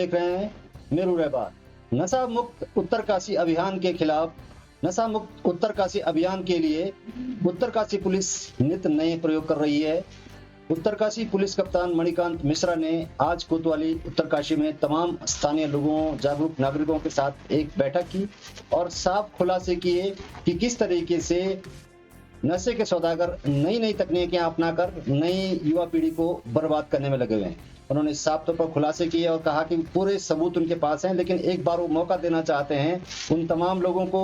देख रहे हैं मेरू रहबार। नशा मुक्त उत्तरकाशी अभियान के खिलाफ नशा मुक्त उत्तरकाशी अभियान के लिए उत्तरकाशी पुलिस नित नए प्रयोग कर रही है। उत्तरकाशी पुलिस कप्तान मणिकांत मिश्रा ने आज कोतवाली उत्तरकाशी में तमाम स्थानीय लोगों, जागरूक नागरिकों के साथ एक बैठक की और साफ खुलासे किए कि किस तरीके से नशे के सौदागर नई नई तकनीकें अपनाकर नई युवा पीढ़ी को बर्बाद करने में लगे हुए हैं। उन्होंने साफ तौर पर खुलासे किए और कहा कि पूरे सबूत उनके पास हैं, लेकिन एक बार वो मौका देना चाहते हैं उन तमाम लोगों को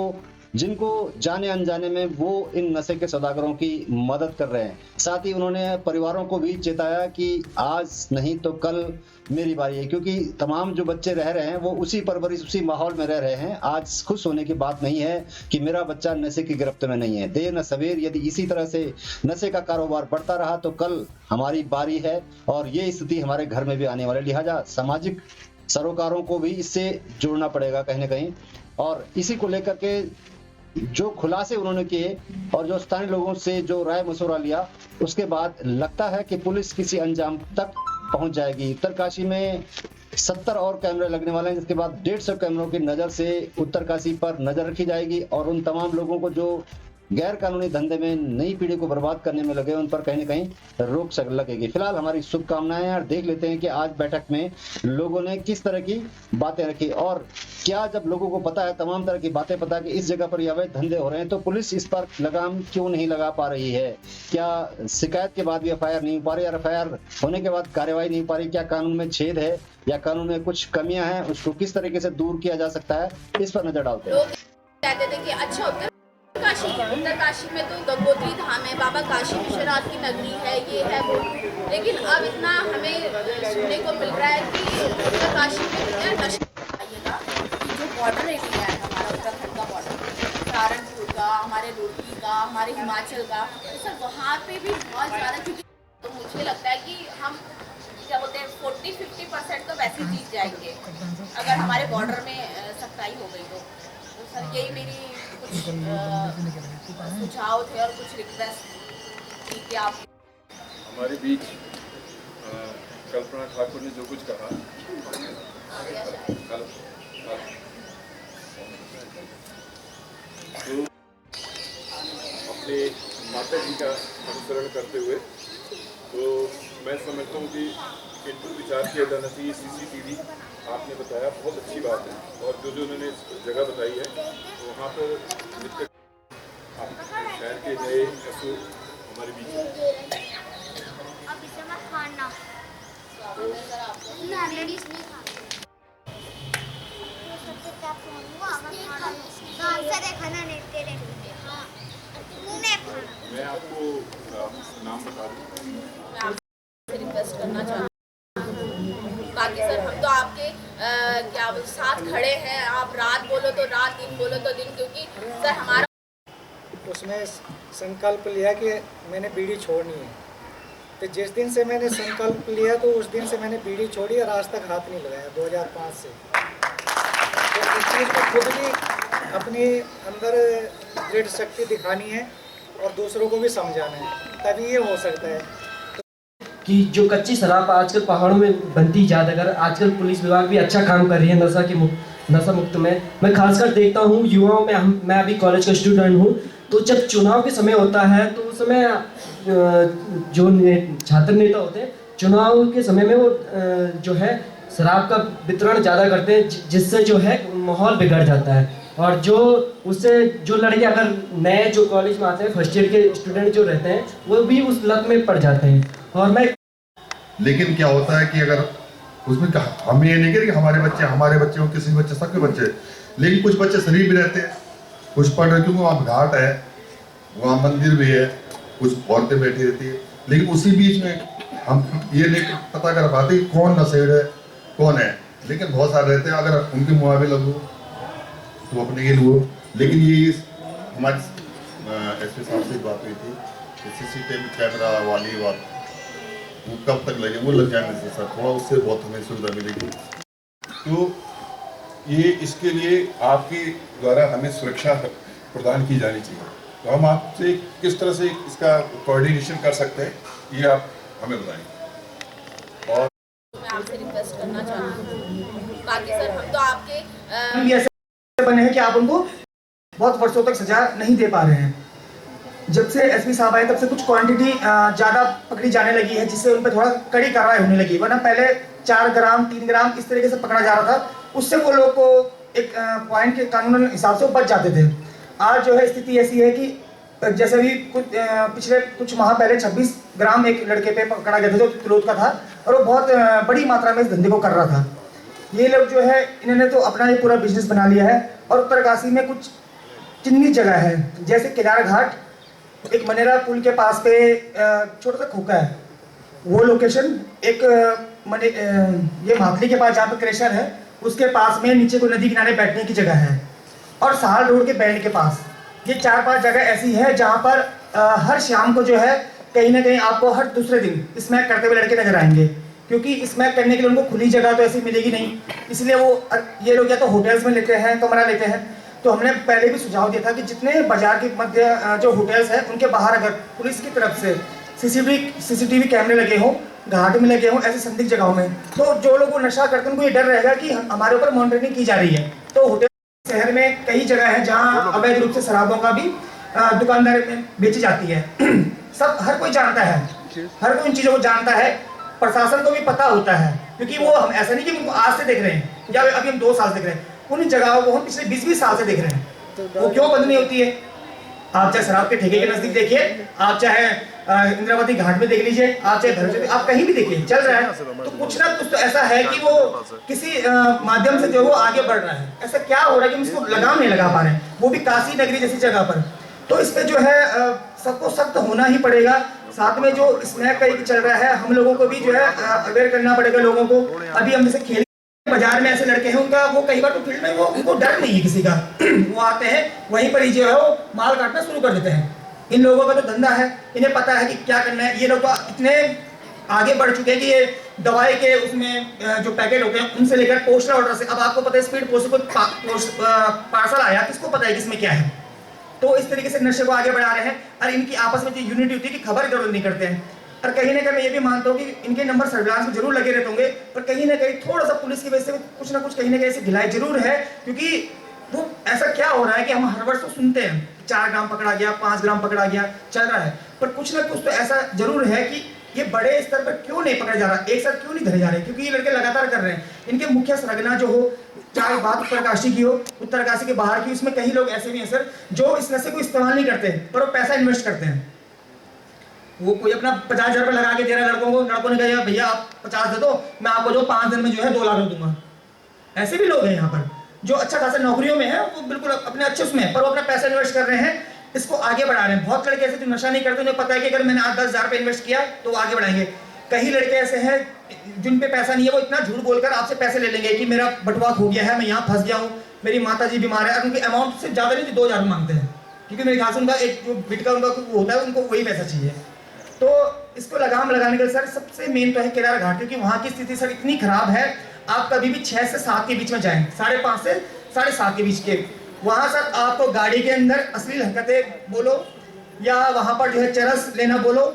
जिनको जाने अनजाने में वो इन नशे के सौदागरों की मदद कर रहे हैं। साथ ही उन्होंने परिवारों को भी चेताया कि आज नहीं तो कल मेरी बारी है, क्योंकि तमाम जो बच्चे रह रहे हैं वो उसी परवरिश, उसी माहौल में रह रहे हैं। आज खुश होने की बात नहीं है कि मेरा बच्चा नशे की गिरफ्त में नहीं है। देर न सवेर यदि इसी तरह से नशे का कारोबार बढ़ता रहा तो कल हमारी बारी है और ये स्थिति हमारे घर में भी आने वाली। लिहाजा सामाजिक सरोकारों को भी इससे जोड़ना पड़ेगा कहीं ना कहीं। और इसी को लेकर के जो खुलासे उन्होंने किए और जो स्थानीय लोगों से जो राय मशवरा लिया, उसके बाद लगता है कि पुलिस किसी अंजाम तक पहुंच जाएगी। उत्तरकाशी में 70 और कैमरे लगने वाले हैं, जिसके बाद 150 कैमरों की नजर से उत्तरकाशी पर नजर रखी जाएगी और उन तमाम लोगों को जो गैर कानूनी धंधे में नई पीढ़ी को बर्बाद करने में लगे उन पर कहीं ना कहीं रोक लगेगी। फिलहाल हमारी शुभकामनाएं और देख लेते हैं कि आज बैठक में लोगों ने किस तरह की बातें रखी और क्या जब लोगों को पता है, तमाम तरह की बातें पता कि इस जगह पर ये अवैध धंधे हो रहे हैं, तो पुलिस इस पर लगाम क्यों नहीं लगा पा रही है? क्या शिकायत के बाद भी एफआईआर नहीं हो पा रही, या एफआईआर होने के बाद कार्रवाई नहीं हो पा रही? क्या कानून में छेद है या कानून में कुछ कमियां हैं? उसको किस तरीके से दूर किया जा सकता है, इस पर नजर डालते हैं। कहते थे कि अच्छा उत्तरकाशी में तो गंगोत्री धाम है, बाबा काशी विश्वनाथ की नगरी है, ये है वो, लेकिन अब इतना हमें सुनने को मिल रहा है कि उत्तरकाशी में नशा जो बॉर्डर एरिया है हमारा उत्तराखंड का बॉर्डर, सहारनपुर का, हमारे रुड़की का, हमारे हिमाचल का, तो सर वहाँ पे भी बहुत ज़्यादा, क्योंकि तो मुझे लगता है कि हम क्या बोलते हैं 40-50% तो वैसे जीत जाएंगे अगर हमारे बॉर्डर में सख्ताई हो गई तो सर यही मेरी कुछ सुझाव थे और कुछ रिक्वेस्ट थी कि आप हमारे बीच कल्पना ठाकुर ने जो कुछ कहा कल तो अपने माता जी का अनुसरण करते हुए तो मैं समझता हूँ कि इनको विचार किया जाना चाहिए। सीसीटीवी आपने बताया, बहुत अच्छी बात है, और जो उन्होंने जगह बताई है तो वहाँ पर नित्य शहर के नए एसओ हमारे बीच हैं। मैं आपको नाम बता दूँ, रिक्वेस्ट करना चाहती हूँ। बाकी सर हम तो आपके क्या साथ खड़े हैं, आप रात बोलो तो रात, दिन बोलो तो दिन, क्योंकि सर हमारा उसमें संकल्प लिया कि मैंने बीड़ी छोड़नी है। तो जिस दिन से मैंने संकल्प लिया तो उस दिन से मैंने बीड़ी छोड़ी और आज तक हाथ नहीं लगाया, 2005 से। तो इस चीज़ को खुद भी अपने अंदर दृढ़ शक्ति दिखानी है और दूसरों को भी समझाना है, तभी ये हो सकता है। कि जो कच्ची शराब आजकल पहाड़ों में बनती ज़्यादा, अगर आजकल पुलिस विभाग भी अच्छा काम कर रही है नशा मुक्त में। मैं खासकर देखता हूँ युवाओं में, मैं अभी कॉलेज का स्टूडेंट हूँ, तो जब चुनाव के समय होता है तो उस समय जो छात्र नेता होते हैं चुनाव के समय में वो जो है शराब का वितरण ज़्यादा करते हैं, जिससे जो है माहौल बिगड़ जाता है। और जो उससे जो लड़के अगर नए जो कॉलेज में आते हैं, फर्स्ट ईयर के स्टूडेंट जो रहते हैं, वो भी उस लत में पड़ जाते हैं। और मैं लेकिन क्या होता है कि अगर उसमें हम ये नहीं कह रहे कि हमारे बच्चे हो, किसी बच्चे, सबके बच्चे, लेकिन कुछ बच्चे शरीफ भी रहते हैं, कुछ पढ़ रहे, क्योंकि वहाँ घाट है, वहाँ मंदिर भी है, कुछ औरतें बैठी रहती है, लेकिन उसी बीच में हम ये नहीं पता कर पाते कि कौन नशेड़ है कौन है, लेकिन बहुत सारे रहते हैं। अगर उनके मुँह में लगो तो अपने के लिए, लेकिन ये हमारे एसपी साहब से बात हुई थी, सीसीटीवी कैमरा वाली बात वो कब तक लगे, वो लग जाने से सर थोड़ा उससे बहुत हमें सुविधा मिलेगी। तो ये इसके लिए आपके द्वारा हमें सुरक्षा प्रदान की जानी चाहिए। तो हम आपसे किस तरह से इसका कोऑर्डिनेशन कर सकते हैं, ये आप हमें बताएं। और मैं आपसे रिक्वेस्ट करना चाहती हूँ बाकी सर हम तो आपके भी ऐसे बने हैं कि आप उनको बहुत वर्षों तक सजा नहीं दे पा रहे हैं। जब से एसपी साहब आए तब से कुछ क्वांटिटी ज़्यादा पकड़ी जाने लगी है, जिससे उन पर थोड़ा कड़ी कार्रवाई होने लगी, वरना पहले 4 ग्राम 3 ग्राम इस तरीके से पकड़ा जा रहा था, उससे वो लोग को एक पॉइंट के कानून हिसाब से वो बच जाते थे। आज जो है स्थिति ऐसी है कि जैसे भी पिछले कुछ माह पहले 26 ग्राम एक लड़के पे पकड़ा गया था जो तिलोद का था, और वो बहुत बड़ी मात्रा में इस धंधे को कर रहा था। ये लोग जो है इन्होंने तो अपना ये पूरा बिजनेस बना लिया है। और उत्तरकाशी में कुछ चिन्हित जगह है, जैसे केदार घाट, एक मनेरा पुल के पास पे छोटा सा खोखा है, वो लोकेशन, एक ये माथली के पास जहाँ पे क्रेशर है उसके पास में नीचे को नदी किनारे बैठने की जगह है, और सहाल रोड के बैंड के पास। ये 4-5 जगह ऐसी है जहाँ पर हर शाम को जो है कहीं ना कहीं आपको हर दूसरे दिन स्मैक करते हुए लड़के नजर आएंगे, क्योंकि स्मैक करने के लिए उनको खुली जगह तो ऐसी मिलेगी नहीं, इसलिए वो ये लोग या तो होटल्स में लेते हैं, कमरा लेते हैं। तो हमने पहले भी सुझाव दिया था कि जितने बाजार के मध्य जो होटल्स हैं उनके बाहर अगर पुलिस की तरफ से सीसीटीवी कैमरे लगे हों, घाट में लगे हों, ऐसी संदिग्ध जगहों में, तो जो लोग वो नशा करते हैं उनको ये डर रहेगा कि हमारे ऊपर मॉनिटरिंग की जा रही है। तो होटल शहर में कई जगह है जहाँ अवैध रूप से शराबों का भी दुकानदारी में बेची जाती है। सब हर कोई जानता है, हर कोई इन चीज़ों को जानता है, प्रशासन को भी पता होता है, क्योंकि वो हम ऐसा नहीं कि उनको आज से देख रहे हैं या अभी हम 2 साल से देख रहे हैं, उन जगहों को हम पिछले 20-20 साल से देख रहे हैं। वो क्यों बंद नहीं होती है? आप चाहे शराब के ठेके के नजदीक देखिए, आप चाहे इंद्रावती घाट में देख लीजिए, आप चाहे धर्मचंद, आप कहीं भी देखिए, चल रहा है। तो कुछ ना कुछ तो ऐसा है कि वो किसी माध्यम से जो वो आगे बढ़ रहा है। ऐसा क्या हो रहा है कि हम इसको लगाम नहीं लगा पा रहे हैं, वो भी काशी नगरी जैसी जगह पर। तो इस पे जो है सबको सख्त होना ही पड़ेगा। साथ में जो स्नैक का चल रहा है, हम लोगों को भी जो है अवेयर करना पड़ेगा लोगों को। अभी हम जैसे खेल बाजार में ऐसे लड़के हैं, उनका वो कई बार तो फील्ड में वो उनको डर नहीं है किसी का। वो आते हैं वहीं पर ही जो है वो माल काटना शुरू कर देते हैं। इन लोगों का तो धंधा है, इन्हें पता है कि क्या करना है। ये लोग तो इतने आगे बढ़ चुके हैं कि ये दवाई के उसमें जो पैकेट होते हैं उनसे लेकर पोस्टल ऑर्डर से, अब आपको पता है स्पीड पोस्ट कोई पार्सल आया, किसको पता है कि इसमें क्या है। तो इस तरीके से नशे को आगे बढ़ा रहे हैं। और इनकी आपस में जो यूनिटी होती है कि खबर इधर उधर नहीं करते हैं। और कहीं ना कहीं मैं ये भी मानता हूँ कि इनके नंबर सर्विलांस में जरूर लगे रहते होंगे, पर कहीं ना कहीं थोड़ा सा पुलिस की वजह से कुछ ना कुछ कहीं ना कहीं से ढिलाई जरूर है। क्योंकि वो ऐसा क्या हो रहा है कि हम हर वर्ष तो सुनते हैं 4 ग्राम पकड़ा गया, 5 ग्राम पकड़ा गया, चल रहा है, पर कुछ ना कुछ तो ऐसा जरूर है कि ये बड़े स्तर पर क्यों नहीं पकड़ा जा रहा, एक साथ क्यों नहीं धरे जा रहे। क्योंकि ये लड़के लगातार कर रहे हैं। इनके मुख्य सरगना जो हो, चाहे बात उत्तरकाशी की हो, उत्तरकाशी के बाहर की, उसमें कई लोग ऐसे भी हैं सर जो इस नशे को इस्तेमाल नहीं करते पर वो पैसा इन्वेस्ट करते हैं। वो कोई अपना 50,000 रुपये लगा के दे रहा है लड़कों को, लड़कों ने कहा भैया आप 50 दे दो, मैं आपको जो 5 दिन में जो है 2 लाख दूंगा। ऐसे भी लोग हैं यहाँ पर जो अच्छा खासा नौकरियों में है, वो बिल्कुल अपने अच्छे उसमें, पर वो अपना पैसा इन्वेस्ट कर रहे हैं, इसको आगे बढ़ा रहे हैं। बहुत लड़के ऐसे जो नशा नहीं करते, उन्हें पता है कि अगर मैंने 8-10 हज़ार इन्वेस्ट किया तो वो आगे बढ़ाएंगे। कई लड़के ऐसे हैं जिन पे पैसा नहीं है, वो इतना झूठ बोलकर आपसे पैसे ले लेंगे कि मेरा बटवा हो गया है, मैं यहाँ फंस गया हूँ, मेरी माता जी बीमार है, और उनकी अमाउंट से ज़्यादा नहीं 2,000 मांगते हैं, क्योंकि मेरे ख्याल से उनका एक जो बिट का उनका होता है, उनको वही पैसा चाहिए। तो इसको लगाम लगाने के लिए सर सबसे मेन तो है केदार घाट, क्योंकि वहाँ की स्थिति सर इतनी खराब है। आप कभी भी 6 से 7 के बीच में जाएं, 5:30 से 7:30 के बीच के, वहाँ सर आपको गाड़ी के अंदर अश्लील हरकतें बोलो या वहाँ पर जो है चरस लेना बोलो,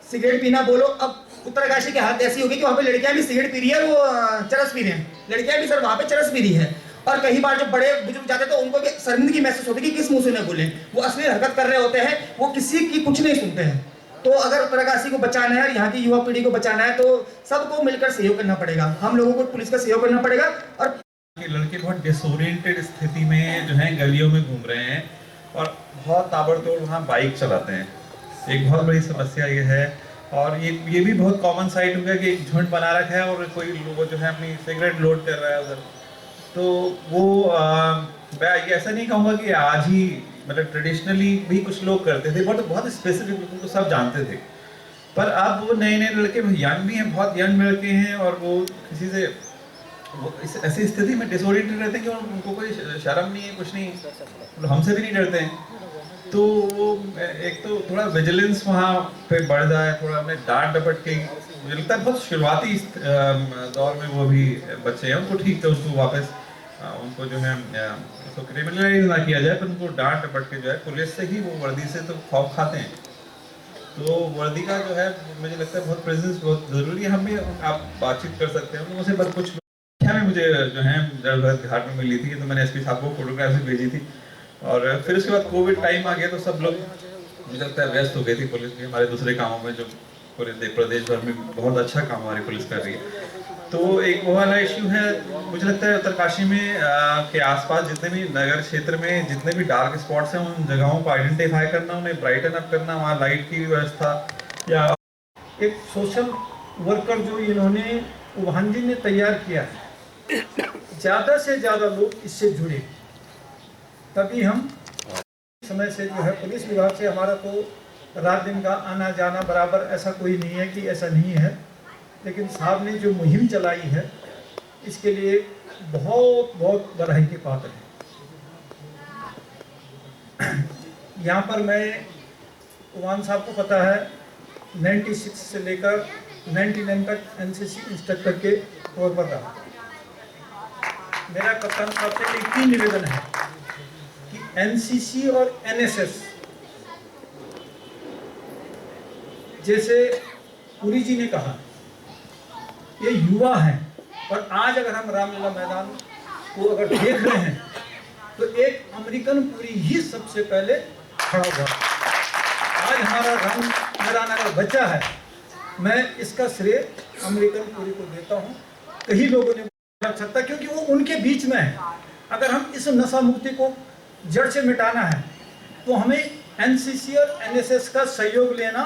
सिगरेट पीना बोलो। अब उत्तरकाशी की हालत ऐसी होगी कि वहाँ पे लड़कियाँ भी सिगरेट पी रही है, वो चरस पी रहे हैं, लड़कियाँ भी सर वहाँ पे चरस पी रही है। और कई बार जब बड़े बुजुर्ग जाते हैं तो उनको भी शर्मिंदगी महसूस होती है कि किस मुँह से उन्हें बोले, वो अश्लील हरकत कर रहे होते हैं, वो किसी की कुछ नहीं सुनते हैं। तो अगर उत्तरकाशी को बचाना है और यहाँ की युवा पीढ़ी को बचाना है तो सबको मिलकर सहयोग करना पड़ेगा, हम लोगों को पुलिस का सहयोग करना पड़ेगा। और लड़के बहुत डिसोरिएंटेड स्थिति में जो है गलियों में घूम रहे हैं और बहुत ताबड़तोड़ वहाँ बाइक चलाते हैं। एक बहुत बड़ी समस्या ये है। और ये भी बहुत कॉमन साइट हो गया कि एक झुंड बना रखा है और कोई लोग जो है अपनी सिगरेट लोड कर रहा है उधर। तो वो मैं ये ऐसा नहीं कहूँगा कि आज ही, मतलब ट्रेडिशनली भी कुछ लोग करते थे, बट बहुत स्पेसिफिक लोगों को सब जानते थे। पर अब वो नए नए लड़के यंग भी हैं, बहुत यंग लड़के हैं, और वो किसी से वो ऐसी स्थिति में डिसोरिएंटेड रहते हैं कि उनको कोई शर्म नहीं है, कुछ नहीं, हमसे भी नहीं डरते हैं। तो वो एक तो थोड़ा विजिलेंस वहाँ पे बढ़ जाए, थोड़ा हमें डांट डपट के, मुझे लगता है बहुत शुरुआती दौर में वो भी बच्चे हैं, उनको ठीक है, उसको वापस उनको जो है उसको क्रिमिनलाइज ना किया जाए, पर उनको डांट डपट के जो है पुलिस से ही, वो वर्दी से तो खौफ खाते हैं। तो वर्दी का जो है मुझे लगता है बहुत प्रेजेंस बहुत ज़रूरी है। हम भी आप बातचीत कर सकते हैं उनसे, पर कुछ संख्या में मुझे जो है जब घाट में मिली थी, तो मैंने एसपी साहब को फोटोग्राफी भेजी थी। और फिर उसके बाद कोविड टाइम आ गया तो सब लोग मुझे लगता है व्यस्त हो गई थी, पुलिस भी हमारे दूसरे कामों में, जो पूरे प्रदेश भर में बहुत अच्छा काम हमारी पुलिस कर रही है। तो एक वो वाला इश्यू है, मुझे लगता है उत्तरकाशी में के आसपास जितने भी नगर क्षेत्र में जितने भी डार्क स्पॉट्स हैं, उन जगहों को आइडेंटिफाई करना, उन्हें ब्राइटन अप करना, वहाँ लाइट की व्यवस्था या एक सोशल वर्कर जो इन्होंने वाहन जी ने तैयार किया है, ज़्यादा से ज़्यादा लोग इससे जुड़े, तभी हम समय से जो है पुलिस विभाग से हमारा तो रात दिन का आना जाना बराबर, ऐसा कोई नहीं है कि ऐसा नहीं है, लेकिन साहब ने जो मुहिम चलाई है इसके लिए बहुत बहुत बधाई के पात्र है। यहाँ पर मैं उमान साहब को पता है 96 से लेकर 99 तक एनसीसी इंस्ट्रक्टर के तौर पर रहा। मेरा कप्तान साहब से एक ही निवेदन है कि एनसीसी और एनएसएस, जैसे पुरी जी ने कहा, ये युवा हैं, और आज अगर हम रामलीला मैदान को अगर देख रहे हैं तो एक अमेरिकन पुरी ही सबसे पहले खड़ा हुआ। आज हमारा राम मैदान अगर बचा है, मैं इसका श्रेय अमेरिकन पुरी को देता हूँ। कई लोगों ने रख सकता, क्योंकि वो उनके बीच में है। अगर हम इस नशा मुक्ति को जड़ से मिटाना है तो हमें एनसीसी और एनएसएस का सहयोग लेना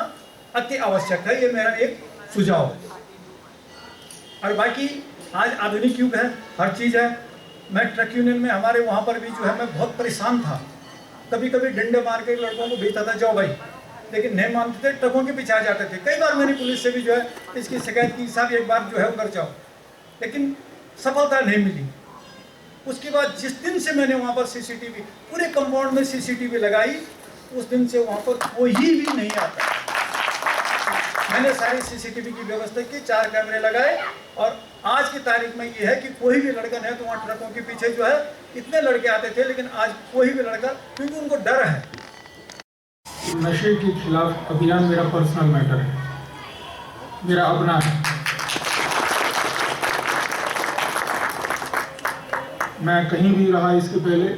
अति आवश्यक है। ये मेरा एक सुझाव है। और बाकी आज आधुनिक युग है, हर चीज़ है। मैं ट्रक यूनियन में हमारे वहाँ पर भी जो है मैं बहुत परेशान था, कभी कभी डंडे मार के लड़कों को भेजता था, जाओ भाई, लेकिन नहीं मानते थे, ट्रकों के पीछे आ जाते थे। कई बार मैंने पुलिस से भी जो है इसकी शिकायत की, साहब एक बार जो है उधर जाओ, लेकिन सफलता नहीं मिली। उसके बाद जिस दिन से मैंने वहाँ पर सीसीटीवी, पूरे कंपाउंड में सीसीटीवी लगाई, उस दिन से वहाँ पर कोई भी नहीं आता। मैंने सारी सीसीटीवी की व्यवस्था की, 4 कैमरे लगाए, और आज की तारीख में ये है कि कोई भी लड़का नहीं, तो वहाँ ट्रकों के पीछे जो है इतने लड़के आते थे, लेकिन आज कोई भी लड़का, क्योंकि उनको डर है। नशे के खिलाफ अभियान मेरा पर्सनल मैटर है, मेरा अपना है। मैं कहीं भी रहा इसके पहले,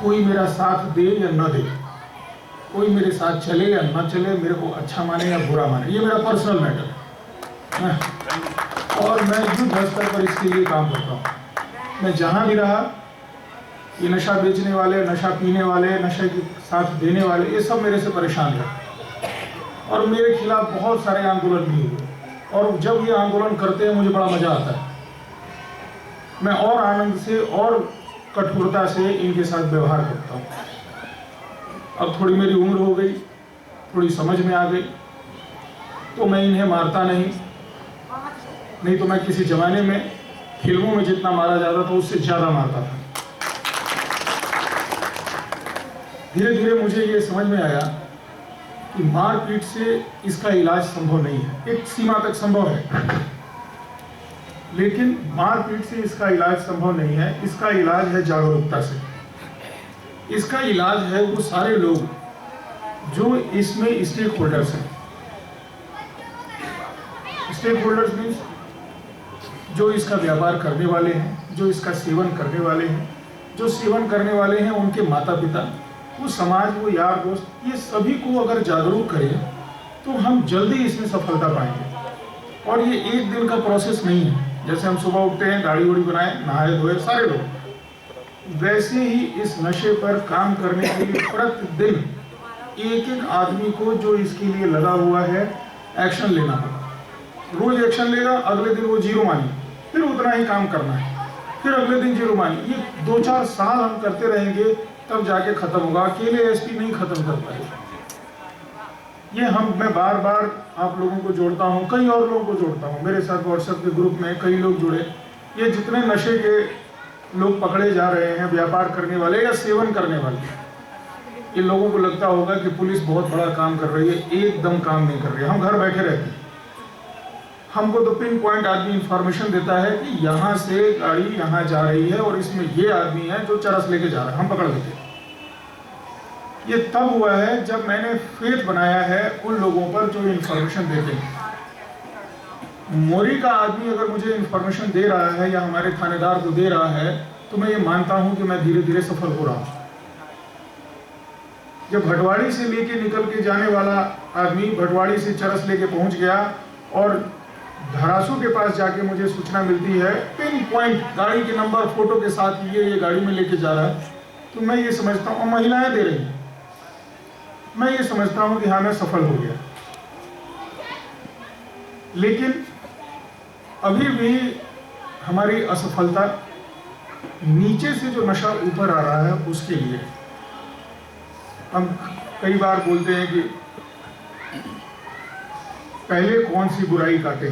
कोई मेरा साथ दे या न दे, कोई मेरे साथ चले या ना चले, मेरे को अच्छा माने या बुरा माने, ये मेरा पर्सनल मैटर है। और मैं युद्ध स्तर पर इसके लिए काम करता हूँ। मैं जहाँ भी रहा, ये नशा बेचने वाले, नशा पीने वाले, नशे के साथ देने वाले, ये सब मेरे से परेशान है, और मेरे खिलाफ बहुत सारे आंदोलन भी हुए। और जब ये आंदोलन करते हैं मुझे बड़ा मज़ा आता है। मैं और आनंद से और कठोरता से इनके साथ व्यवहार करता हूँ। अब थोड़ी मेरी उम्र हो गई, थोड़ी समझ में आ गई, तो मैं इन्हें मारता नहीं तो मैं किसी ज़माने में फिल्मों में जितना मारा जाता था उससे ज़्यादा मारता था। धीरे धीरे मुझे ये समझ में आया कि मारपीट से इसका इलाज संभव नहीं है। एक सीमा तक संभव है, लेकिन मारपीट से इसका इलाज संभव नहीं है। इसका इलाज है जागरूकता से। इसका इलाज है वो सारे लोग जो इसमें स्टेक होल्डर्स हैं। स्टेक होल्डर्स मीन्स जो इसका व्यापार करने वाले हैं, जो इसका सेवन करने वाले हैं, जो सेवन करने वाले हैं उनके माता पिता, वो समाज, वो यार दोस्त, ये सभी को अगर जागरूक करें तो हम जल्दी इसमें सफलता पाएंगे। और ये एक दिन का प्रोसेस नहीं है। जैसे हम सुबह उठते हैं, दाढ़ी उड़ी बनाए, नहाए धोए सारे लोग, वैसे ही इस नशे पर काम करने के लिए प्रतिदिन एक एक आदमी को जो इसके लिए लगा हुआ है एक्शन लेना होगा। रोज एक्शन लेगा, अगले दिन वो जीरो मानी, फिर उतना ही काम करना है, फिर अगले दिन जीरो मानी। ये 2-4 साल हम करते रहेंगे, तब जाके खत्म होगा। अकेले एसपी नहीं खत्म कर पाएगा। ये मैं बार बार आप लोगों को जोड़ता हूँ, कई और लोगों को जोड़ता हूँ। मेरे साथ व्हाट्सएप के ग्रुप में कई लोग जुड़े। ये जितने नशे के लोग पकड़े जा रहे हैं, व्यापार करने वाले या सेवन करने वाले, इन लोगों को लगता होगा कि पुलिस बहुत बड़ा काम कर रही है। एकदम काम नहीं कर रही है। हम घर बैठे रहते हैं, हमको तो पिन पॉइंट आदमी इंफॉर्मेशन देता है कि यहाँ से गाड़ी यहाँ जा रही है और इसमें ये आदमी है जो चरस लेके जा रहा है, हम पकड़ लेते हैं। ये तब हुआ है जब मैंने फेथ बनाया है उन लोगों पर जो इन्फॉर्मेशन देते हैं। मोरी का आदमी अगर मुझे इन्फॉर्मेशन दे रहा है या हमारे थानेदार को दे रहा है तो मैं ये मानता हूं कि मैं धीरे धीरे सफल हो रहा हूं। जब भटवाड़ी से लेके निकल के जाने वाला आदमी भटवाड़ी से चरस लेके पहुंच गया और धरासू के पास जाके मुझे सूचना मिलती है पिन पॉइंट गाड़ी के नंबर फोटो के साथ ये गाड़ी में लेके जा रहा है, तो मैं ये समझता हूँ, महिलाएं दे रही हैं, मैं ये समझता हूँ कि हाँ मैं सफल हो गया। लेकिन अभी भी हमारी असफलता नीचे से जो नशा ऊपर आ रहा है उसके लिए हम कई बार बोलते हैं कि पहले कौन सी बुराई काटे,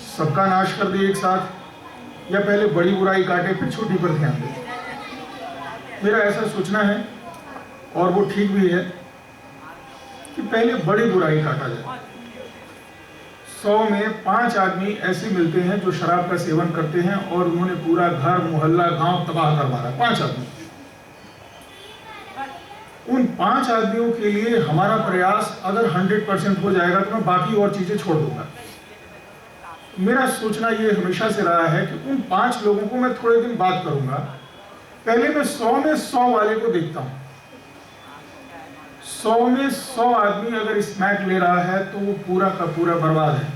सबका नाश कर दे एक साथ, या पहले बड़ी बुराई काटे फिर छोटी पर ध्यान दे। मेरा ऐसा सोचना है और वो ठीक भी है कि पहले बड़ी बुराई काटा जाए। 100 में 5 आदमी ऐसे मिलते हैं जो शराब का सेवन करते हैं और उन्होंने पूरा घर मोहल्ला गांव तबाह कर मारा। 5 आदमी, उन 5 आदमियों के लिए हमारा प्रयास अगर 100% हो जाएगा तो मैं बाकी और चीजें छोड़ दूंगा। मेरा सोचना ये हमेशा से रहा है कि उन 5 लोगों को मैं थोड़े दिन बाद करूंगा। पहले मैं 100 में 100 वाले को देखता हूं। 100 में 100 आदमी अगर स्मैक ले रहा है तो वो पूरा का पूरा बर्बाद है।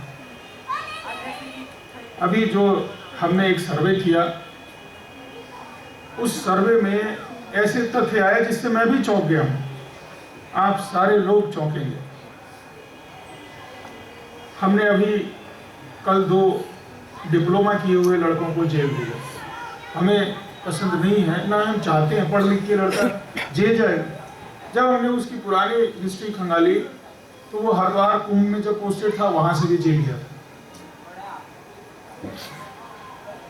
अभी जो हमने एक सर्वे किया, उस सर्वे में ऐसे तथ्य आए जिससे मैं भी चौंक गया हूं, आप सारे लोग चौंकेंगे। हमने अभी कल 2 डिप्लोमा किए हुए लड़कों को जेल दिया। हमें पसंद नहीं है, ना हम चाहते हैं पढ़ लिख के लड़का जेल जाए। जब हमने उसकी पुरानी हिस्ट्री खंगाली तो वो हरिद्वार कुंभ में जब पोस्टेड था वहां से भी जेल गया था।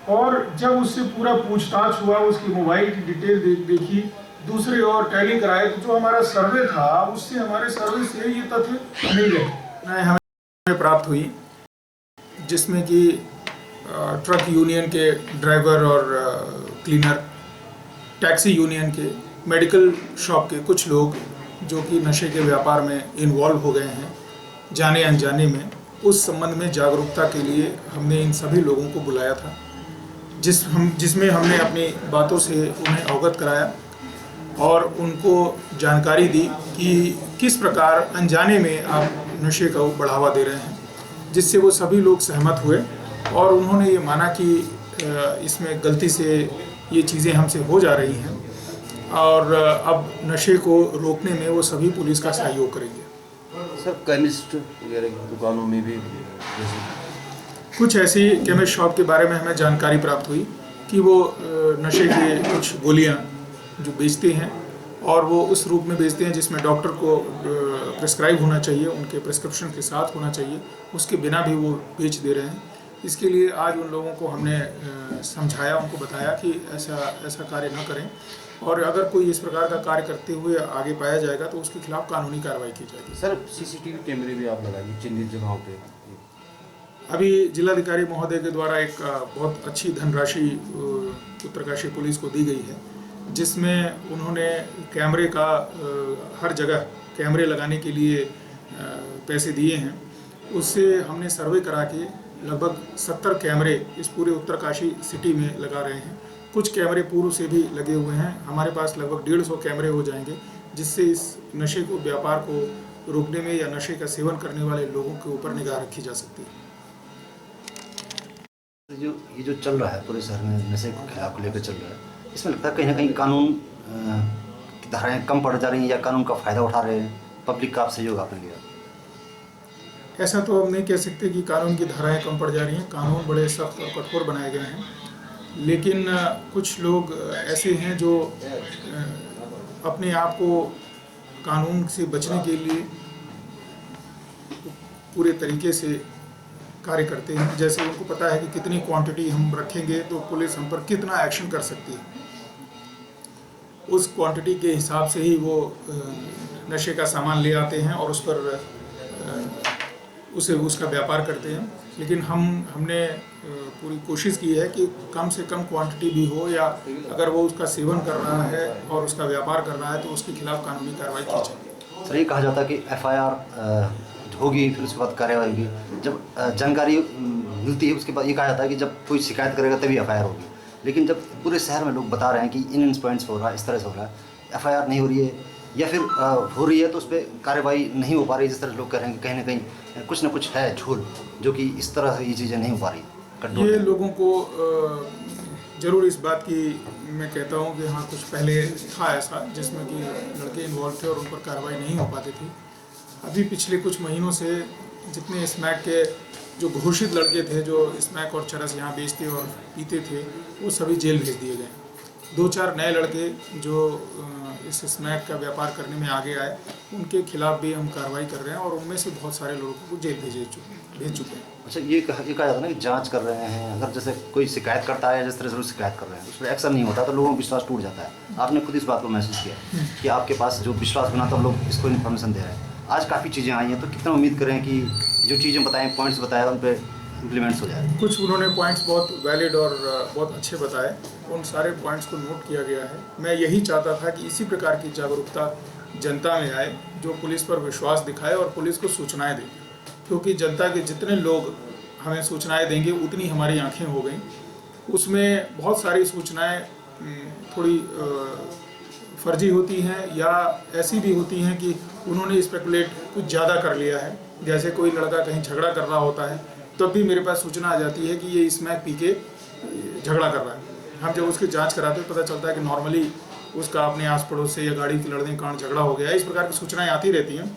और जब उससे पूरा पूछताछ हुआ, उसकी मोबाइल की डिटेल देखी, दूसरे और टैली कराए, तो जो हमारा सर्वे था उससे हमारे सर्वे से ये तथ्य मिल गए। हमें प्राप्त हुई जिसमें कि ट्रक यूनियन के ड्राइवर और क्लीनर, टैक्सी यूनियन के, मेडिकल शॉप के कुछ लोग जो कि नशे के व्यापार में इन्वॉल्व हो गए हैं जाने अनजाने में, उस संबंध में जागरूकता के लिए हमने इन सभी लोगों को बुलाया था, जिसमें हमने अपनी बातों से उन्हें अवगत कराया और उनको जानकारी दी कि किस प्रकार अनजाने में आप नशे को बढ़ावा दे रहे हैं, जिससे वो सभी लोग सहमत हुए और उन्होंने ये माना कि इसमें गलती से ये चीज़ें हमसे हो जा रही हैं और अब नशे को रोकने में वो सभी पुलिस का सहयोग करेंगे। सर, केमिस्ट वगैरह की दुकानों में भी कुछ ऐसी केमिस्ट शॉप के बारे में हमें जानकारी प्राप्त हुई कि वो नशे की कुछ गोलियां जो बेचते हैं और वो उस रूप में बेचते हैं जिसमें डॉक्टर को प्रिस्क्राइब होना चाहिए, उनके प्रिस्क्रिप्शन के साथ होना चाहिए, उसके बिना भी वो बेच दे रहे हैं। इसके लिए आज उन लोगों को हमने समझाया, उनको बताया कि ऐसा कार्य न करें और अगर कोई इस प्रकार का कार्य करते हुए आगे पाया जाएगा तो उसके खिलाफ कानूनी कार्रवाई की जाएगी। सर, सीसीटीवी कैमरे भी आप लगाइए चिन्हित जगहों पे। अभी जिलाधिकारी महोदय के द्वारा एक बहुत अच्छी धनराशि उत्तरकाशी पुलिस को दी गई है, जिसमें उन्होंने कैमरे का हर जगह कैमरे लगाने के लिए पैसे दिए हैं। उससे हमने सर्वे करा के लगभग 70 कैमरे इस पूरे उत्तरकाशी सिटी में लगा रहे हैं। कुछ कैमरे पूर्व से भी लगे हुए हैं। हमारे पास लगभग 150 कैमरे हो जाएंगे, जिससे इस नशे को व्यापार को रोकने में या नशे का सेवन करने वाले लोगों के ऊपर निगाह रखी जा सकती है। ये जो चल रहा है पूरे शहर में नशे के खिलाफ लेकर चल रहा है, इसमें लगता है कहीं ना कहीं कानून की धाराएं कम पड़ जा रही हैं या कानून का फ़ायदा उठा रहे हैं, पब्लिक का आप सहयोग आपने लिया? ऐसा तो हम नहीं कह सकते कि कानून की धाराएं कम पड़ जा रही हैं। कानून बड़े सख्त और कठोर बनाए गए हैं, लेकिन कुछ लोग ऐसे हैं जो अपने आप को कानून से बचने के लिए पूरे तरीके से कार्य करते हैं। जैसे उनको पता है कि कितनी क्वांटिटी हम रखेंगे तो पुलिस हम पर कितना एक्शन कर सकती है, उस क्वांटिटी के हिसाब से ही वो नशे का सामान ले आते हैं और उस पर उसका व्यापार करते हैं। लेकिन हमने पूरी कोशिश की है कि कम से कम क्वांटिटी भी हो, या अगर वो उसका सेवन कर रहा है और उसका व्यापार कर रहा है तो उसके खिलाफ कानूनी कार्रवाई की जाए। सर, ये कहा जाता है कि FIR होगी, फिर उसके बाद कार्रवाई होगी। जब जानकारी मिलती है उसके बाद ये कहा जाता है कि जब कोई शिकायत करेगा तभी एफआईआर होगी। लेकिन जब पूरे शहर में लोग बता रहे हैं कि इन पॉइंट्स पर हो रहा है, इस तरह से हो रहा है, एफआईआर नहीं हो रही है या फिर हो रही है तो उस पर कार्रवाई नहीं हो पा रही, जिस तरह लोग कह रहे हैं कि कहीं ना कहीं कुछ ना कुछ है झोल, जो कि इस तरह से ये चीज़ें नहीं हो पा रही। ये लोगों को ज़रूर इस बात की मैं कहता हूँ कि हाँ कुछ पहले था ऐसा जिसमें कि लड़के इन्वॉल्व थे और उन पर कार्रवाई नहीं हो पाती थी। अभी पिछले कुछ महीनों से जितने स्मैक के जो घोषित लड़के थे जो स्मैक और चरस यहाँ बेचते और पीते थे वो सभी जेल भेज दिए गए। 2-4 नए लड़के जो इस स्मैक का व्यापार करने में आगे आए उनके खिलाफ भी हम कार्रवाई कर रहे हैं और उनमें से बहुत सारे लोगों को जेल भेज चुके हैं। अच्छा, ये कहा जाता है ना कि जांच कर रहे हैं, अगर जैसे कोई शिकायत करता है, जिस तरह से लोग शिकायत कर रहे हैं उस पर एक्शन नहीं होता तो लोगों का विश्वास टूट जाता है। आपने खुद इस बात को महसूस किया कि आपके पास जो विश्वास बना तो लोग इसको इन्फॉर्मेशन दे रहे हैं। आज काफ़ी चीज़ें आई हैं तो कितना उम्मीद करें कि जो चीज़ें बताएं, पॉइंट्स बताए, उन पर इम्प्लीमेंट्स हो जाए। कुछ उन्होंने पॉइंट्स बहुत वैलिड और बहुत अच्छे बताए, उन सारे पॉइंट्स को नोट किया गया है। मैं यही चाहता था कि इसी प्रकार की जागरूकता जनता में आए, जो पुलिस पर विश्वास दिखाए और पुलिस को सूचनाएं दें, क्योंकि जनता के जितने लोग हमें सूचनाएं देंगे उतनी हमारी आंखें हो गई। उसमें बहुत सारी सूचनाएं थोड़ी फर्जी होती हैं या ऐसी भी होती हैं कि उन्होंने स्पेकुलेट कुछ ज़्यादा कर लिया है। जैसे कोई लड़का कहीं झगड़ा कर रहा होता है तब भी मेरे पास सूचना आ जाती है कि ये स्मैक पी के झगड़ा कर रहा है। हम जब उसकी जांच कराते हैं पता चलता है कि नॉर्मली उसका अपने आस पड़ोस से या गाड़ी के लड़ने के कारण झगड़ा हो गया है। इस प्रकार की सूचनाएं आती रहती हैं।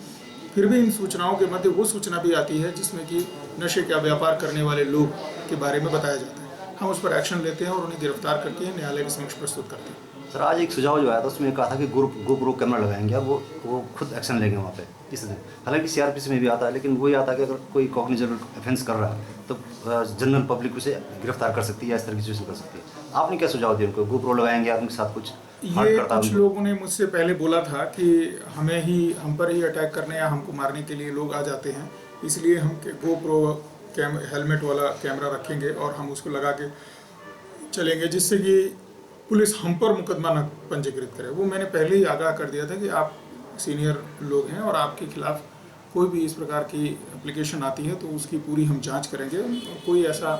फिर भी इन सूचनाओं के मध्य वो सूचना भी आती है जिसमें कि नशे का व्यापार करने वाले लोग के बारे में बताया जाता है। हम उस पर एक्शन लेते हैं और उन्हें गिरफ्तार करके न्यायालय के समक्ष प्रस्तुत करते हैं। सर, आज एक सुझाव जो आया था उसमें कहा था कि GoPro कैमरा लगाएंगे, अब वो खुद एक्शन लेंगे वहाँ पे। इसलिए हालांकि CRPC में भी आता है, लेकिन वही आता है कि अगर कोई कॉग्निजेबल ऑफेंस कर रहा है तो जनरल पब्लिक उसे गिरफ्तार कर सकती है या इस तरह की सिचुएशन कर सकती है। आपने क्या सुझाव दिया उनको? GoPro लगाएंगे, उनके साथ कुछ ये कुछ लोगों ने मुझसे पहले बोला था कि हम पर ही अटैक करने या हमको मारने के लिए लोग आ जाते हैं, इसलिए हम GoPro हेलमेट वाला कैमरा रखेंगे और हम उसको लगा के चलेंगे जिससे कि पुलिस हम पर मुकदमा न पंजीकृत करे। वो मैंने पहले ही आगाह कर दिया था कि आप सीनियर लोग हैं और आपके खिलाफ कोई भी इस प्रकार की एप्लीकेशन आती है तो उसकी पूरी हम जांच करेंगे और कोई ऐसा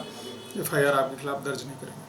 FIR आपके खिलाफ दर्ज नहीं करेंगे।